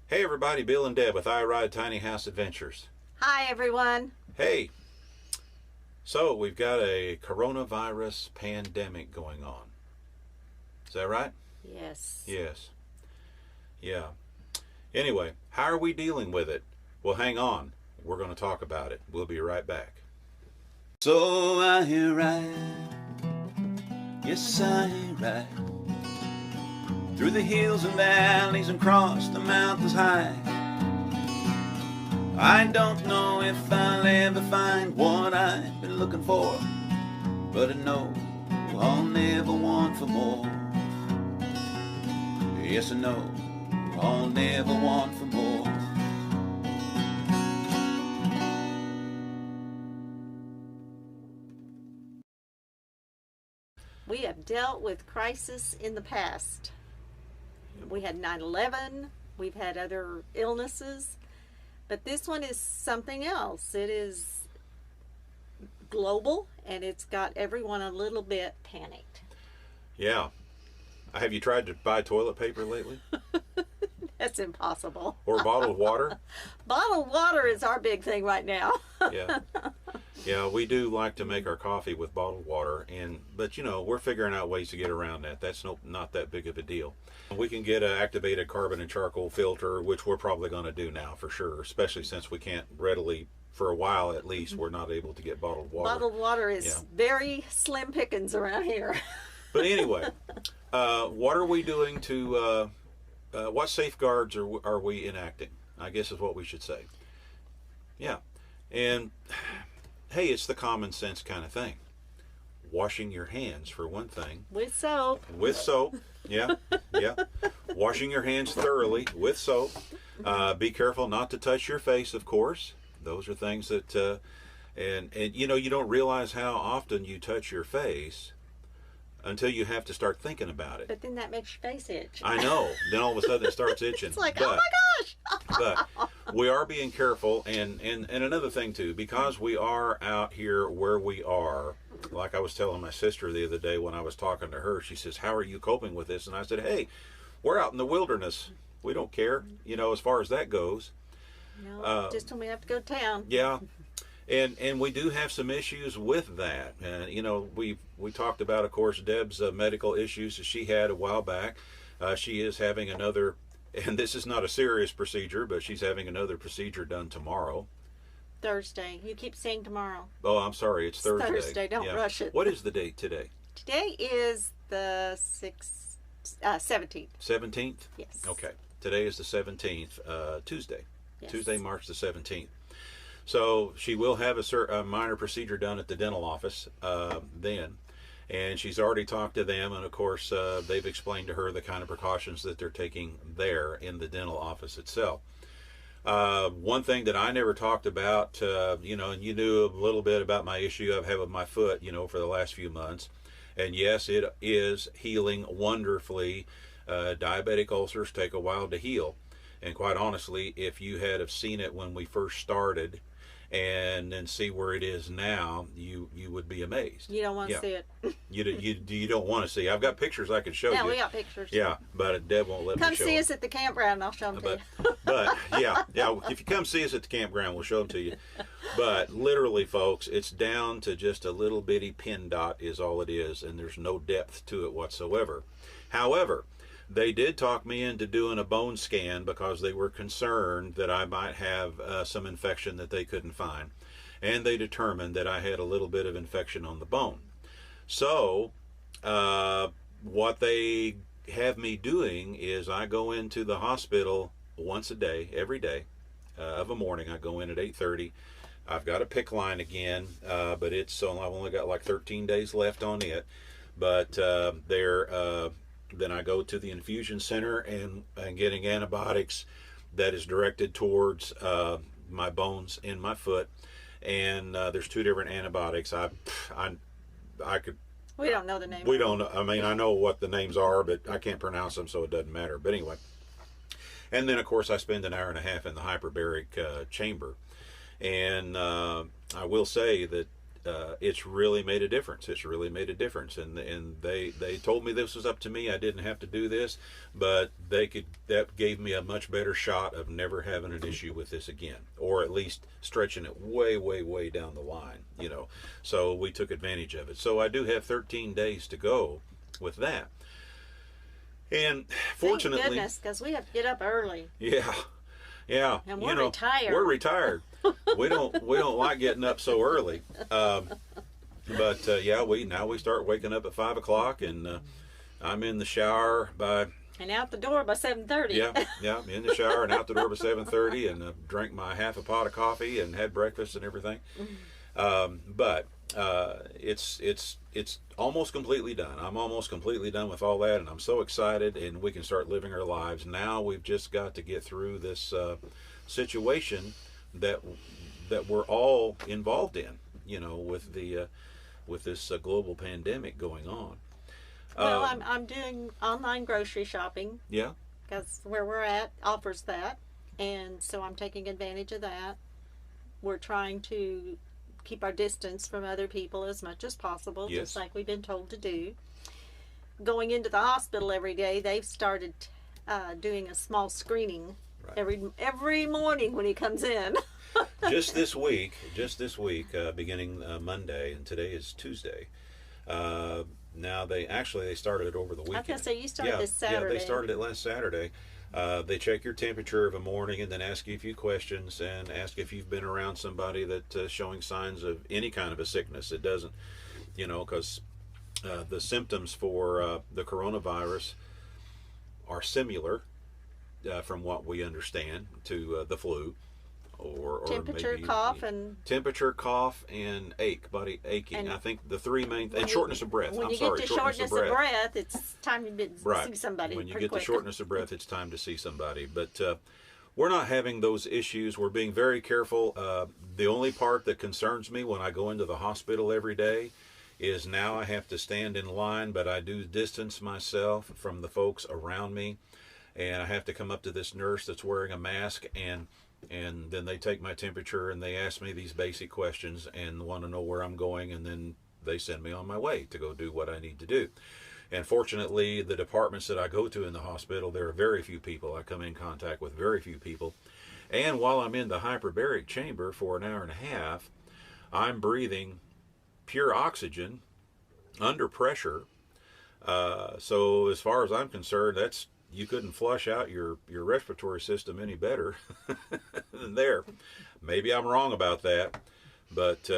Hey everybody, Bill and Deb with I Ride Tiny House Adventures. Hi, everyone. Hey, so we've got a coronavirus pandemic going on. Is that right? Yes. Yes. Yeah. Anyway, how are we dealing with it? Well, hang on. We're going to talk about it. We'll be right back. So I ride, yes I ride, through the hills and valleys and across the mountains high. I don't know if I'll ever find what I've been looking for, but I know I'll never want for more. Yes, I know I'll never want for more. We have dealt with crisis in the past. We had 9/11, we've had other illnesses, but this one is something else. It is global and it's got everyone a little bit panicked. Yeah. Have you tried to buy toilet paper lately? That's impossible. Or bottled water? Bottled water is our big thing right now. Yeah. Yeah, we do like to make our coffee with bottled water, but we're figuring out ways to get around that. That's not that big of a deal. We can get an activated carbon and charcoal filter, which we're probably going to do now for sure, especially since we can't readily, for a while at least, we're not able to get bottled water. Bottled water is very slim pickings around here. But anyway, what are we doing to, what safeguards are we enacting? I guess is what we should say. Yeah. And hey, it's the common sense kind of thing. Washing your hands, for one thing. With soap. With soap, yeah, yeah. Washing your hands thoroughly with soap. Be careful not to touch your face, of course. Those are things that, and you don't realize how often you touch your face until you have to start thinking about it. But then that makes your face itch. I know. Then all of a sudden it starts itching. It's like, oh my gosh! But we are being careful, and another thing too, because we are out here where we are. Like I was telling my sister the other day when I was talking to her, she says, "How are you coping with this?" And I said, "Hey, we're out in the wilderness. We don't care, as far as that goes." No, just when we have to go to town. Yeah. And we do have some issues with that. And, we talked about, of course, Deb's medical issues that she had a while back. She is having another, and this is not a serious procedure, but she's having another procedure done tomorrow. Thursday. You keep saying tomorrow. Oh, I'm sorry. It's Thursday. Thursday. Don't rush it. What is the date today? Today is the 17th. 17th? Yes. Okay. Today is the 17th, Tuesday. Yes. Tuesday, March the 17th. So she will have a minor procedure done at the dental office then. And she's already talked to them. And, of course, they've explained to her the kind of precautions that they're taking there in the dental office itself. One thing that I never talked about, and you knew a little bit about my issue I've had with my foot, for the last few months. And, yes, it is healing wonderfully. Diabetic ulcers take a while to heal. And quite honestly, if you had have seen it when we first started and then see where it is now, you would be amazed. You don't want to see it. You don't want to see. I've got pictures I could show you. Yeah, we got pictures. Yeah, but Deb won't let me show them. Come see us at the campground and I'll show them to you. But yeah, if you come see us at the campground, we'll show them to you. But literally, folks, it's down to just a little bitty pin dot is all it is, and there's no depth to it whatsoever. However, they did talk me into doing a bone scan because they were concerned that I might have some infection that they couldn't find. And they determined that I had a little bit of infection on the bone. So what they have me doing is I go into the hospital once a day, every day of a morning. I go in at 8:30. I've got a PICC line again, but I've only got like 13 days left on it. But then I go to the infusion center and getting antibiotics that is directed towards my bones in my foot. And there's two different antibiotics. I could. We don't know the name. We don't know. I mean, I know what the names are, but I can't pronounce them, so it doesn't matter. But anyway. And then, of course, I spend an hour and a half in the hyperbaric chamber. And I will say that it's really made a difference. It's really made a difference. And they told me this was up to me. I didn't have to do this, but that gave me a much better shot of never having an issue with this again, or at least stretching it way, way, way down the line. So we took advantage of it. So I do have 13 days to go with that. And fortunately, thank goodness, because we have to get up early. Yeah. And we're retired. We're retired. we don't like getting up so early. But we start waking up at 5 o'clock, and I'm in the shower and out the door by 7:30. Yeah, in the shower and out the door by 7:30, and drank my half a pot of coffee and had breakfast and everything. But it's almost completely done. I'm almost completely done with all that, and I'm so excited, and we can start living our lives. Now we've just got to get through this situation that we're all involved in, with this global pandemic going on. Well, I'm doing online grocery shopping. Yeah. Because where we're at offers that, and so I'm taking advantage of that. We're trying to keep our distance from other people as much as possible, Yes. just like we've been told to do. Going into the hospital every day, they've started doing a small screening every morning when he comes in. just this week, beginning Monday, and today is Tuesday. Now they started it over the weekend. I was gonna say, you started this Saturday. Yeah, they started it last Saturday. They check your temperature of a morning and then ask you a few questions and ask if you've been around somebody that's showing signs of any kind of a sickness. It doesn't, because the symptoms for the coronavirus are similar, from what we understand, to the flu. Or temperature, maybe, cough, and body aching. And I think the three main and shortness of breath. When you get to shortness of breath, it's time to see somebody. When you pretty get quick. to shortness of breath, it's time to see somebody. But we're not having those issues. We're being very careful. The only part that concerns me when I go into the hospital every day is now I have to stand in line, but I do distance myself from the folks around me, and I have to come up to this nurse that's wearing a mask, and then they take my temperature and they ask me these basic questions and want to know where I'm going, and then they send me on my way to go do what I need to do. And fortunately, the departments that I go to in the hospital, there are very few people. I come in contact with very few people. And while I'm in the hyperbaric chamber for an hour and a half, I'm breathing pure oxygen under pressure. So as far as I'm concerned, you couldn't flush out your respiratory system any better than there. Maybe I'm wrong about that, but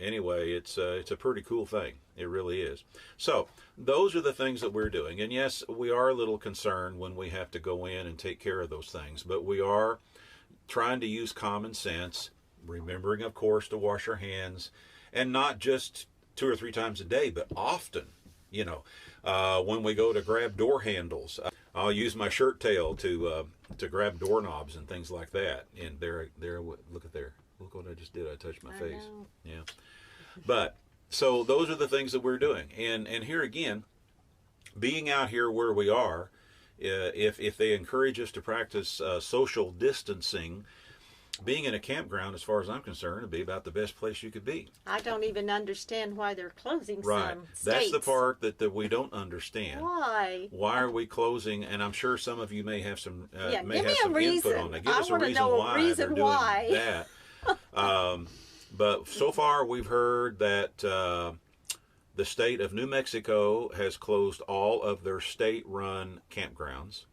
anyway, it's a pretty cool thing. It really is. So those are the things that we're doing. And yes, we are a little concerned when we have to go in and take care of those things, but we are trying to use common sense, remembering, of course, to wash our hands, and not just 2 or 3 times a day, but often. When we go to grab door handles, I'll use my shirt tail to grab doorknobs and things like that. And there, look at there. Look what I just did. I touched my face. Know. Yeah. But so those are the things that we're doing. And here again, being out here where we are, if they encourage us to practice social distancing, being in a campground, as far as I'm concerned, would be about the best place you could be. I don't even understand why they're closing Right. some states. That's the part that we don't understand. Why? Why are we closing? And I'm sure some of you may have some Yeah, may give have me a some input reason. on that. Give I us a wanna reason know a why reason they're doing why. that. But so far we've heard that the state of New Mexico has closed all of their state-run campgrounds.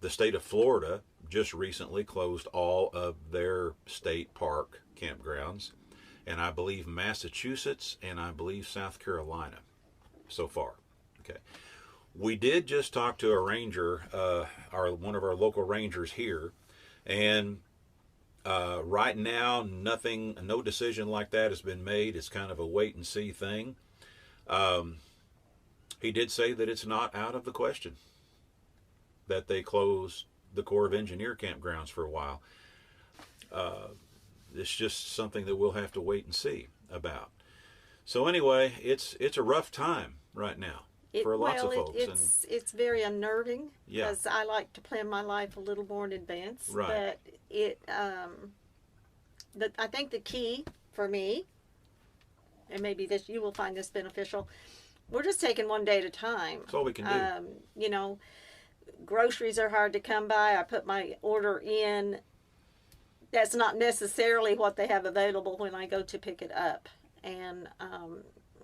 The state of Florida just recently closed all of their state park campgrounds, and I believe Massachusetts and I believe South Carolina so far. Okay, we did just talk to a ranger, one of our local rangers here, and right now no decision like that has been made. It's kind of a wait and see thing. He did say that it's not out of the question that they close the Corps of Engineer campgrounds for a while. It's just something that we'll have to wait and see about. So anyway, it's a rough time right now for lots of folks. It's very unnerving, Yeah. because I like to plan my life a little more in advance. Right. But I think the key for me and maybe this you will find this beneficial. We're just taking one day at a time. That's all we can do. You know, groceries are hard to come by. I put my order in. That's not necessarily what they have available when I go to pick it up. And,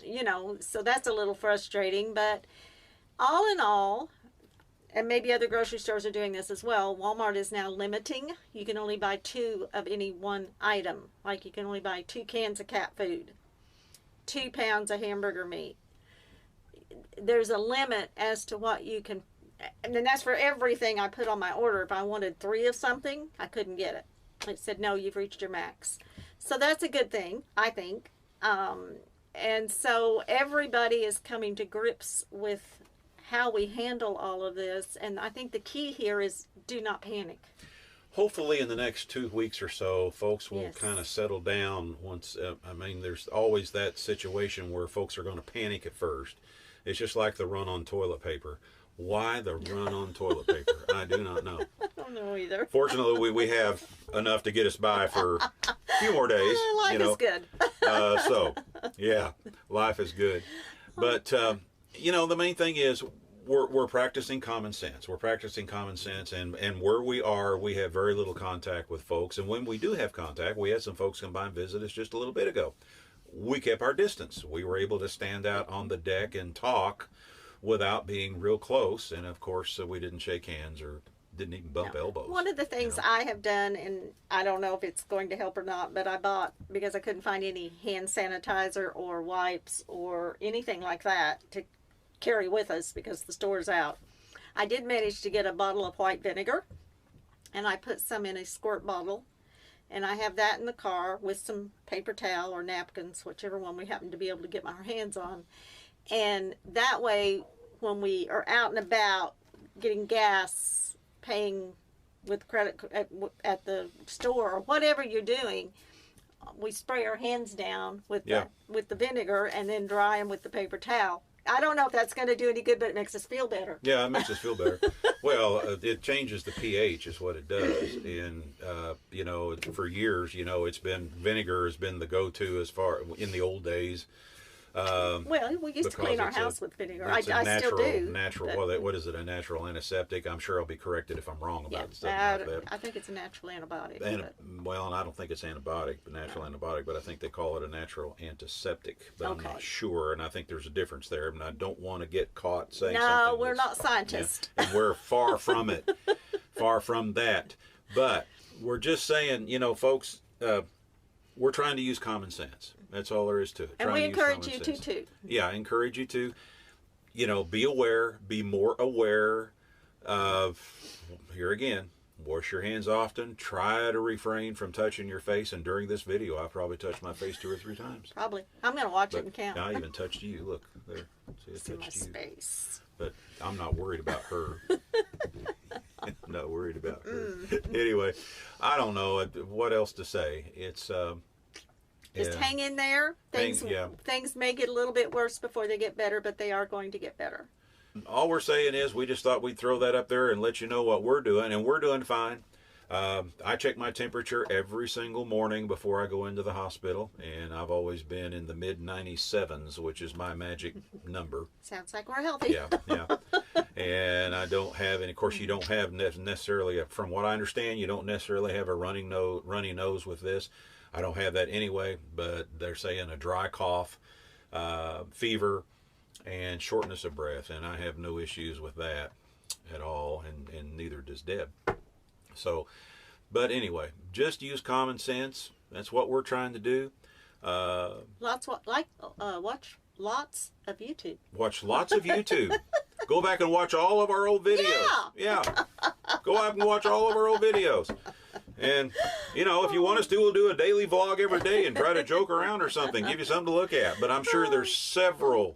you know, so that's a little frustrating. But all in all, and maybe other grocery stores are doing this as well, Walmart is now limiting. You can only buy 2 of any one item. Like you can only buy 2 cans of cat food, 2 pounds of hamburger meat. There's a limit as to what you can, and then that's for everything I put on my order. If I wanted 3 of something, I couldn't get it. It said, no, you've reached your max. So that's a good thing, I think. And so everybody is coming to grips with how we handle all of this. And I think the key here is do not panic. Hopefully in the next 2 weeks or so, folks will Yes. kind of settle down once. I mean, there's always that situation where folks are going to panic at first. It's just like the run on toilet paper. Why the run on toilet paper? I do not know. I don't know either. Fortunately, we have enough to get us by for a few more days. Life you know. is good. So, yeah, life is good. But, you know, the main thing is we're practicing common sense. We're practicing common sense. And where we are, we have very little contact with folks. And when we do have contact, we had some folks come by and visit us just a little bit ago. We kept our distance. We were able to stand out on the deck and talk without being real close. And, of course, we didn't shake hands or didn't even bump elbows. One of the things you know. I have done, and I don't know if it's going to help or not, but I bought, because I couldn't find any hand sanitizer or wipes or anything like that to carry with us because the store's out. I did manage to get a bottle of white vinegar, and I put some in a squirt bottle, and I have that in the car with some paper towel or napkins, whichever one we happen to be able to get our hands on. And that way, when we are out and about getting gas, paying with credit at the store or whatever you're doing, we spray our hands down with the vinegar and then dry them with the paper towel. I don't know if that's going to do any good, but it makes us feel better. Yeah, it makes us feel better. Well, it changes the pH is what it does. And, you know, for years, you know, it's been vinegar has been the go-to as far in the old days. Well, we used to clean our house with vinegar. I still do. Natural. What is it? A natural antiseptic? I'm sure I'll be corrected if I'm wrong about something like that. I think it's a natural antibiotic. And I don't think it's antibiotic, but natural antibiotic. But I think they call it a natural antiseptic. But I'm not sure, and I think there's a difference there. And I don't want to get caught saying something. No, we're not scientists. Yeah, and we're far from it. Far from that. But we're just saying, you know, folks, we're trying to use common sense. That's all there is to it. And we encourage you to, too. Yeah, I encourage you to, you know, be aware, be more aware of, here again, wash your hands often. Try to refrain from touching your face. And during this video, I probably touched my face 2 or 3 times. Probably. I'm going to watch it and count. I even touched you. Look, there. See, I my touched you. space. But I'm not worried about her. I'm not worried about her. Anyway, I don't know what else to say. It's... Just hang in there. Things may get a little bit worse before they get better, but they are going to get better. All we're saying is we just thought we'd throw that up there and let you know what we're doing, and we're doing fine. I check my temperature every single morning before I go into the hospital, and I've always been in the mid-97s, which is my magic number. Sounds like we're healthy. Yeah. And I don't have, and of course you don't have necessarily, from what I understand, you don't necessarily have a runny nose with this. I don't have that anyway, but they're saying a dry cough, fever, and shortness of breath, and I have no issues with that at all, and neither does Deb. So, but anyway, just use common sense. That's what we're trying to do. Watch lots of YouTube. Watch lots of YouTube. Go back and watch all of our old videos. Yeah. Go back and watch all of our old videos. And, you know, if you want us to, we'll do a daily vlog every day and try to joke around or something, give you something to look at. But I'm sure there's several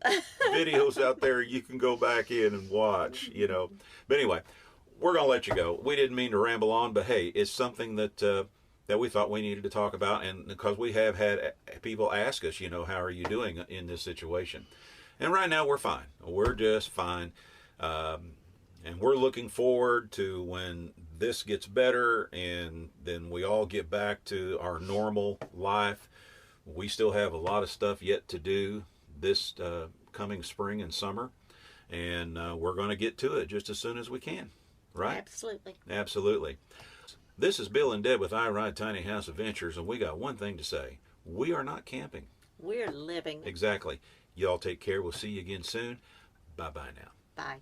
videos out there you can go back in and watch, you know. But anyway, we're going to let you go. We didn't mean to ramble on, but hey, it's something that we thought we needed to talk about. And because we have had people ask us, you know, how are you doing in this situation? And right now we're fine. We're just fine. And we're looking forward to when this gets better and then we all get back to our normal life. We still have a lot of stuff yet to do this coming spring and summer, and we're going to get to it just as soon as we can, right? Absolutely. Absolutely. This is Bill and Deb with I Ride Tiny House Adventures, and we got one thing to say. We are not camping. We're living. Exactly. Y'all take care. We'll see you again soon. Bye-bye now. Bye.